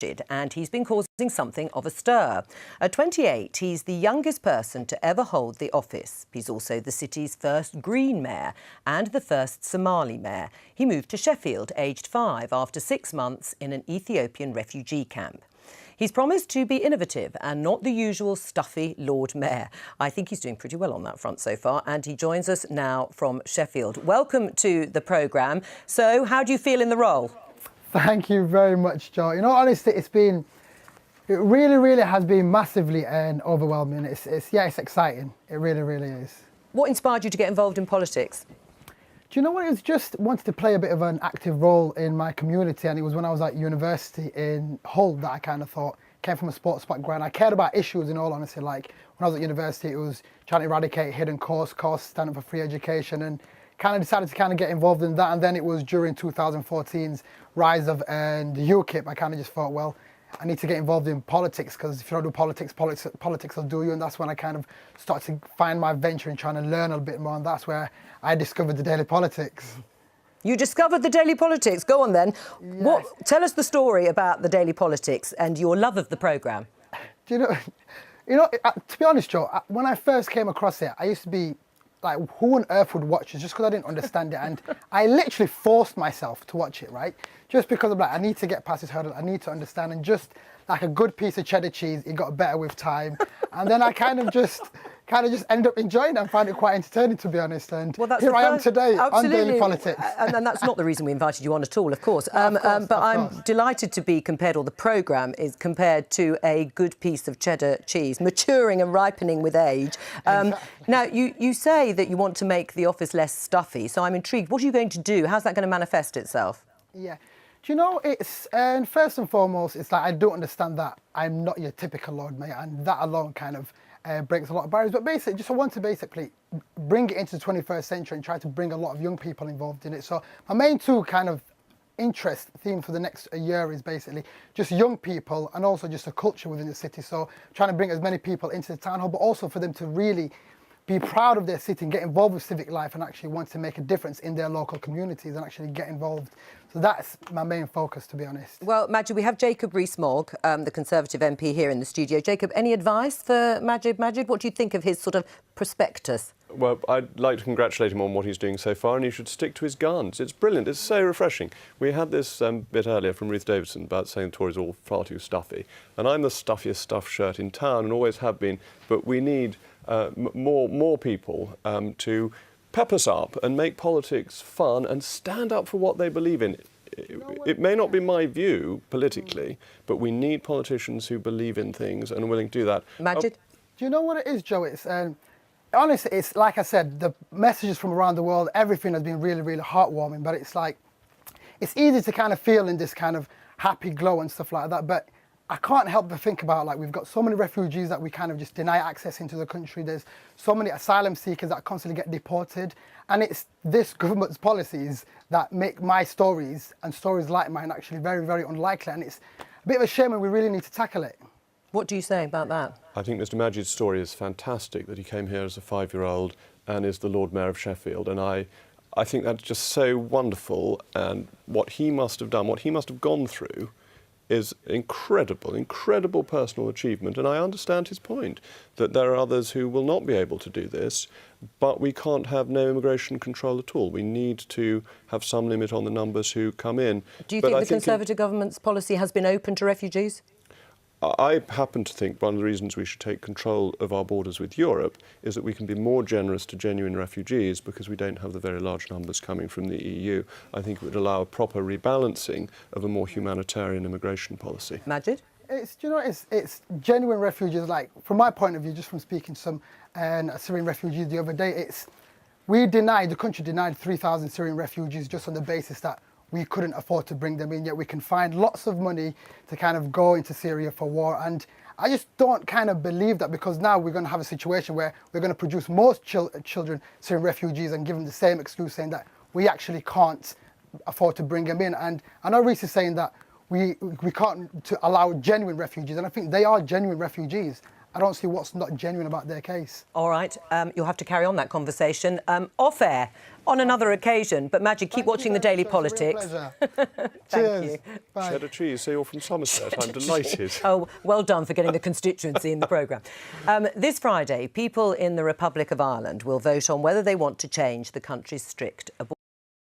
Majid, and he's been causing something of a stir. At 28, he's the youngest person to ever hold the office. He's also the city's first Green mayor and the first Somali mayor. He moved to Sheffield, aged 5, after 6 months in an Ethiopian refugee camp. He's promised to be innovative and not the usual stuffy Lord Mayor. I think he's doing pretty well on that front so far, and he joins us now from Sheffield. Welcome to the programme. So, how do you feel in the role? Thank you very much, Joe. You know, honestly, it really has been massively overwhelming. It's exciting. It really is. What inspired you to get involved in politics? Do you know what? It was just wanted to play a bit of an active role in my community, and it was when I was at university in Hull that I kind of thought, came from a sports background. I cared about issues, in all honesty. Like when I was at university, it was trying to eradicate hidden costs, stand up for free education, and kind of decided to kind of get involved in that. And then it was during 2014's rise of the UKIP. I kind of just thought, well, I need to get involved in politics, because if you don't do politics will do you. And that's when I kind of started to find my venture in trying to learn a bit more. And that's where I discovered the Daily Politics. You discovered the Daily Politics. Go on then. Yes. Tell us the story about the Daily Politics and your love of the programme. Do you know, to be honest, Joe, when I first came across it, I used to be like, who on earth would watch it? Just because I didn't understand it. And I literally forced myself to watch it, right? Just because I'm like, I need to get past this hurdle. I need to understand. And just like a good piece of cheddar cheese, it got better with time. And then I kind of just ended up enjoying it and found it quite entertaining, to be honest. And here I am today on Daily Politics. And that's not the reason we invited you on at all, of course. But I'm delighted to be compared, or the programme is compared to a good piece of cheddar cheese, maturing and ripening with age. Exactly. Now, you say that you want to make the office less stuffy, so I'm intrigued. What are you going to do? How's that going to manifest itself? Yeah. Do you know, it's first and foremost, it's like I don't understand that I'm not your typical Lord Mayor, and that alone kind of breaks a lot of barriers. But basically, I want to bring it into the 21st century and try to bring a lot of young people involved in it. So my main two kind of interest theme for the next year is basically just young people and also just a culture within the city. So trying to bring as many people into the town hall, but also for them to really be proud of their city and get involved with civic life and actually want to make a difference in their local communities and actually get involved. So that's my main focus, to be honest. Well, Majid, we have Jacob Rees-Mogg, the Conservative MP, here in the studio. Jacob, any advice for Majid? Majid, what do you think of his sort of prospectus? Well, I'd like to congratulate him on what he's doing so far, and he should stick to his guns. It's brilliant. It's so refreshing. We had this bit earlier from Ruth Davidson about saying the Tories are all far too stuffy. And I'm the stuffiest stuffed shirt in town and always have been, but we need more people to pep us up and make politics fun and stand up for what they believe in. It may not be my view politically, but we need politicians who believe in things and are willing to do that. Majid? Do you know what it is, Joe? It's honestly, it's like I said, the messages from around the world, everything has been really heartwarming. But it's like, it's easy to kind of feel in this kind of happy glow and stuff like that. But I can't help but think about, like, we've got so many refugees that we kind of just deny access into the country. There's so many asylum seekers that constantly get deported. And it's this government's policies that make my stories and stories like mine actually very unlikely. And it's a bit of a shame, and we really need to tackle it. What do you say about that? I think Mr Majid's story is fantastic, that he came here as a 5-year-old and is the Lord Mayor of Sheffield. And I think that's just so wonderful. And what he must have done, what he must have gone through, is incredible personal achievement. And I understand his point, that there are others who will not be able to do this, but we can't have no immigration control at all. We need to have some limit on the numbers who come in. Do you think the Conservative government's policy has been open to refugees? I happen to think one of the reasons we should take control of our borders with Europe is that we can be more generous to genuine refugees because we don't have the very large numbers coming from the EU. I think it would allow a proper rebalancing of a more humanitarian immigration policy. Majid? It's genuine refugees. Like, from my point of view, just from speaking to some Syrian refugees the other day, the country denied 3,000 Syrian refugees just on the basis that we couldn't afford to bring them in, yet we can find lots of money to kind of go into Syria for war. And I just don't kind of believe that, because now we're going to have a situation where we're going to produce more children, Syrian refugees, and give them the same excuse saying that we actually can't afford to bring them in. And I know Reece is saying that we can't allow genuine refugees, and I think they are genuine refugees. I don't see what's not genuine about their case. All right, you'll have to carry on that conversation off air on another occasion. But Majid, keep watching the Daily Politics. Cheers. You. Bye. Cheddar cheese, so you're from Somerset. I'm delighted. Oh, well done for getting the constituency in the programme. This Friday, people in the Republic of Ireland will vote on whether they want to change the country's strict abortion